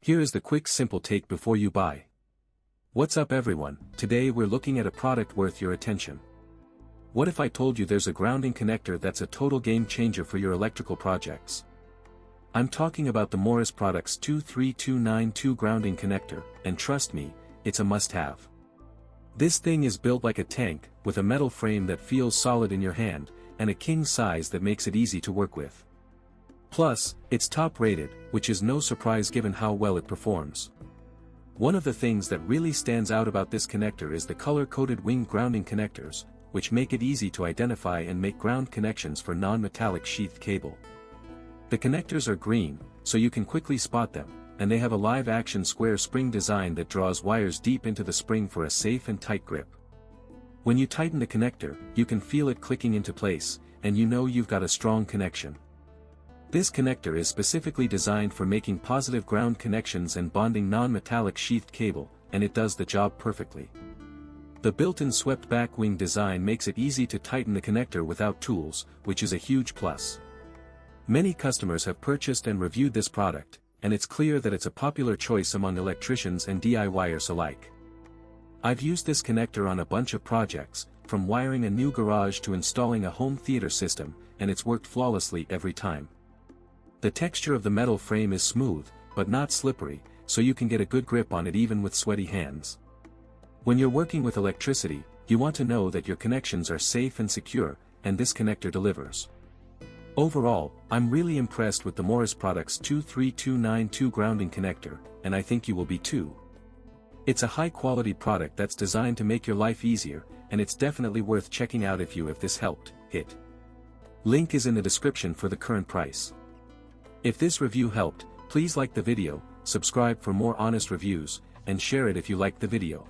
Here is the quick simple take before you buy. What's up everyone, today we're looking at a product worth your attention. What if I told you there's a grounding connector that's a total game changer for your electrical projects? I'm talking about the Morris Products 23292 grounding connector, and trust me, it's a must-have. This thing is built like a tank, with a metal frame that feels solid in your hand, and a king size that makes it easy to work with. Plus, it's top-rated, which is no surprise given how well it performs. One of the things that really stands out about this connector is the color-coded wing grounding connectors, which make it easy to identify and make ground connections for non-metallic sheathed cable. The connectors are green, so you can quickly spot them, and they have a live-action square spring design that draws wires deep into the spring for a safe and tight grip. When you tighten the connector, you can feel it clicking into place, and you know you've got a strong connection. This connector is specifically designed for making positive ground connections and bonding non-metallic sheathed cable, and it does the job perfectly. The built-in swept-back wing design makes it easy to tighten the connector without tools, which is a huge plus. Many customers have purchased and reviewed this product, and it's clear that it's a popular choice among electricians and DIYers alike. I've used this connector on a bunch of projects, from wiring a new garage to installing a home theater system, and it's worked flawlessly every time. The texture of the metal frame is smooth, but not slippery, so you can get a good grip on it even with sweaty hands. When you're working with electricity, you want to know that your connections are safe and secure, and this connector delivers. Overall, I'm really impressed with the Morris Products 23292 grounding connector, and I think you will be too. It's a high-quality product that's designed to make your life easier, and it's definitely worth checking out if this helped. Hit. Link is in the description for the current price. If this review helped, please like the video, subscribe for more honest reviews, and share it if you liked the video.